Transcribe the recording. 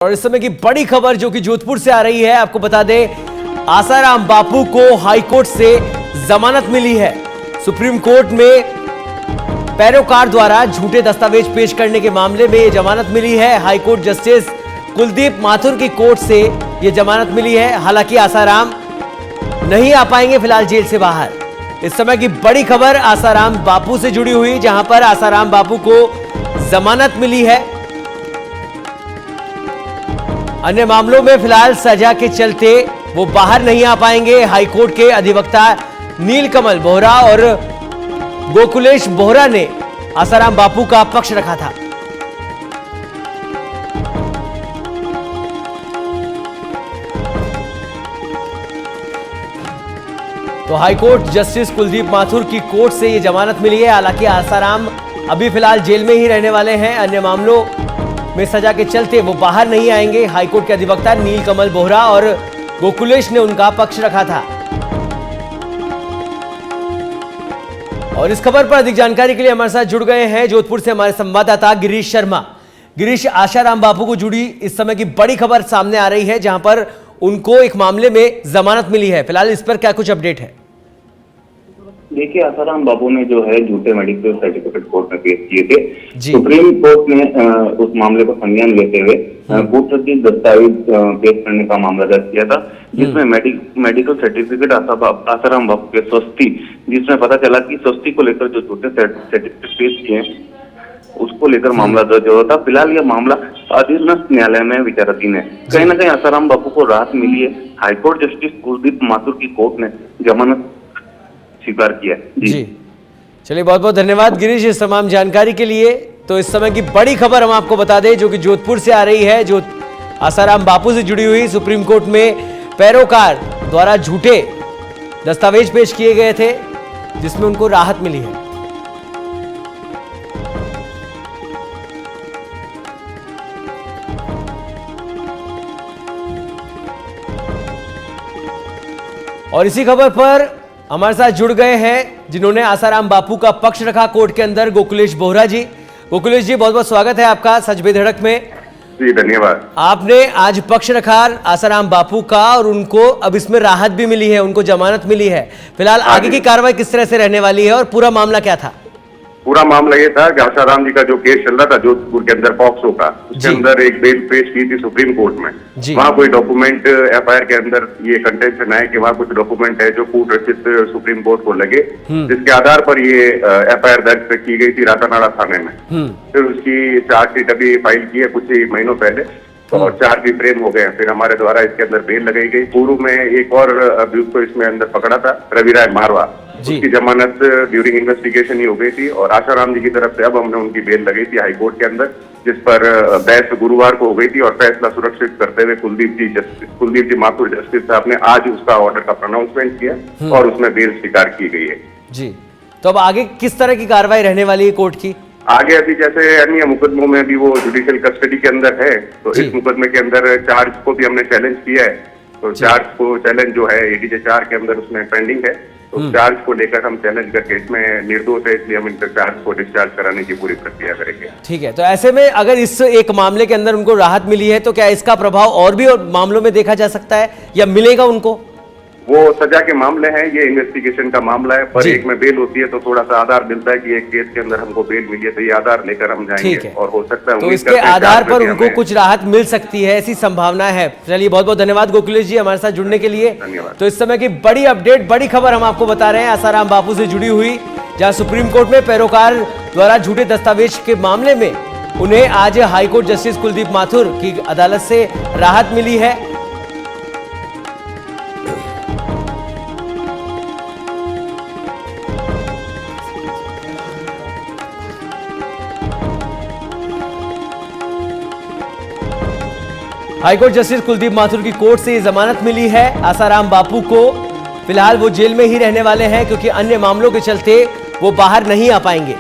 और इस समय की बड़ी खबर जो कि जोधपुर से आ रही है, आपको बता दें आसाराम बापू को हाईकोर्ट से जमानत मिली है। सुप्रीम कोर्ट में पैरोकार द्वारा झूठे दस्तावेज पेश करने के मामले में यह जमानत मिली है। हाईकोर्ट जस्टिस कुलदीप माथुर की कोर्ट से यह जमानत मिली है। हालांकि आसाराम नहीं आ पाएंगे फिलहाल जेल से बाहर। इस समय की बड़ी खबर आसाराम बापू से जुड़ी हुई, जहां पर आसाराम बापू को जमानत मिली है। अन्य मामलों में फिलहाल सजा के चलते वो बाहर नहीं आ पाएंगे। हाईकोर्ट के अधिवक्ता नीलकमल बोहरा और गोकुलेश बोहरा ने आसाराम बापू का पक्ष रखा था। तो हाईकोर्ट जस्टिस कुलदीप माथुर की कोर्ट से ये जमानत मिली है। हालांकि आसाराम अभी फिलहाल जेल में ही रहने वाले हैं। अन्य मामलों में सजा के चलते वो बाहर नहीं आएंगे। हाईकोर्ट के अधिवक्ता नीलकमल बोहरा और गोकुलेश ने उनका पक्ष रखा था। और इस खबर पर अधिक जानकारी के लिए हमारे साथ जुड़ गए हैं जोधपुर से हमारे संवाददाता गिरीश शर्मा। गिरीश, आसाराम बापू को जुड़ी इस समय की बड़ी खबर सामने आ रही है, जहां पर उनको एक मामले में जमानत मिली है। फिलहाल इस पर क्या कुछ अपडेट है? देखिए, आसाराम बापू ने जो है झूठे मेडिकल सर्टिफिकेट कोर्ट में पेश किए थे। सुप्रीम कोर्ट ने उस मामले को संज्ञान लेते हुए कूटनीतिक दस्तावेज पेश करने का मामला दर्ज किया था, जिसमें मेडिकल सर्टिफिकेट आसाराम बापू के स्वस्थी, जिसमें पता चला कि स्वस्थी को लेकर जो झूठे सर्टिफिकेट पेश किए उसको लेकर मामला दर्ज हुआ था। फिलहाल यह मामला अधीनस्थ न्यायालय में विचाराधीन है। कहीं न कहीं आसाराम बापू को राहत मिली है। हाईकोर्ट जस्टिस कुलदीप माथुर की कोर्ट ने जमानत स्वीकार किया। जी चलिए, बहुत बहुत धन्यवाद गिरीश इस तमाम जानकारी के लिए। तो इस समय की बड़ी खबर हम आपको बता दें जो कि जोधपुर से आ रही है, जो आसाराम बापू से जुड़ी हुई। सुप्रीम कोर्ट में पैरोकार द्वारा झूठे दस्तावेज पेश किए गए थे, जिसमें उनको राहत मिली है। और इसी खबर पर हमारे साथ जुड़ गए हैं जिन्होंने आसाराम बापू का पक्ष रखा कोर्ट के अंदर, गोकुलेश बोहरा जी। गोकुलेश जी, बहुत बहुत स्वागत है आपका सच बेधड़क में। जी धन्यवाद। आपने आज पक्ष रखा आसाराम बापू का और उनको अब इसमें राहत भी मिली है, उनको जमानत मिली है। फिलहाल आगे की कार्रवाई किस तरह से रहने वाली है और पूरा मामला क्या था? पूरा मामला ये था कि आसाराम जी का जो केस चल रहा था जोधपुर के अंदर पॉक्सो का, उसके अंदर एक बेल पेश की थी सुप्रीम कोर्ट में। वहाँ कोई डॉक्यूमेंट एफआईआर के अंदर ये कंटेंशन है कि वहाँ कुछ डॉक्यूमेंट है जो कूट रचित सुप्रीम कोर्ट को लगे, जिसके आधार पर ये एफआईआर दर्ज की गई थी रातानाड़ा थाने में। फिर उसकी चार्जशीट अभी फाइल की है कुछ ही महीनों पहले, और चार्ज भी फ्रेम हो गए। फिर हमारे द्वारा इसके अंदर बेल लगाई गई। पूर्व में एक और अभियुक्त को इसमें अंदर पकड़ा था, रवि राय मारवा, उसकी जमानत ड्यूरिंग इन्वेस्टिगेशन ही हो गई थी। और आसाराम जी की तरफ से अब हमने उनकी बेल लगाई थी हाईकोर्ट के अंदर, जिस पर बहस गुरुवार को हो गई थी। और फैसला सुरक्षित करते हुए कुलदीप जी माथुर जस्टिस साहब ने आज उसका ऑर्डर का प्रोनाउंसमेंट किया और उसमें बेल स्वीकार की गई है। जी, तो अब आगे किस तरह की कार्रवाई रहने वाली है कोर्ट की? आगे अभी जैसे अन्य मुकदमों में भी वो जुडिशियल कस्टडी के अंदर है, तो इस मुकदमे के अंदर चार्ज को भी हमने चैलेंज किया है। तो चार्ज को चैलेंज जो है एडीजे 4 के अंदर उसमें पेंडिंग है। तो चार्ज को लेकर हम चैलेंज करके इसमें निर्दोष है, इसलिए हम इनका चार्ज को डिस्चार्ज कराने की पूरी प्रक्रिया करेंगे। ठीक है, तो ऐसे में अगर इस एक मामले के अंदर उनको राहत मिली है तो क्या इसका प्रभाव और भी मामलों में देखा जा सकता है या मिलेगा उनको? वो सजा के मामले हैं, ये इन्वेस्टिगेशन का मामला है। पर एक में बेल होती है तो थोड़ा सा आधार मिलता है कि एक केस के अंदर हमको बेल मिली है, तो ये आधार लेकर हम जाएंगे और हो सकता है तो इसके आधार पर उनको कुछ राहत मिल सकती है, ऐसी संभावना है। चलिए, बहुत बहुत धन्यवाद गोकुलेश जी हमारे साथ जुड़ने के लिए। तो इस समय की बड़ी अपडेट, बड़ी खबर हम आपको बता रहे हैं आसाराम बापू से जुड़ी हुई, जहां सुप्रीम कोर्ट में पैरोकार द्वारा झूठे दस्तावेज के मामले में उन्हें आज हाईकोर्ट जस्टिस कुलदीप माथुर की अदालत से राहत मिली है। हाईकोर्ट जस्टिस कुलदीप माथुर की कोर्ट से ये जमानत मिली है आसाराम बापू को। फिलहाल वो जेल में ही रहने वाले हैं क्योंकि अन्य मामलों के चलते वो बाहर नहीं आ पाएंगे।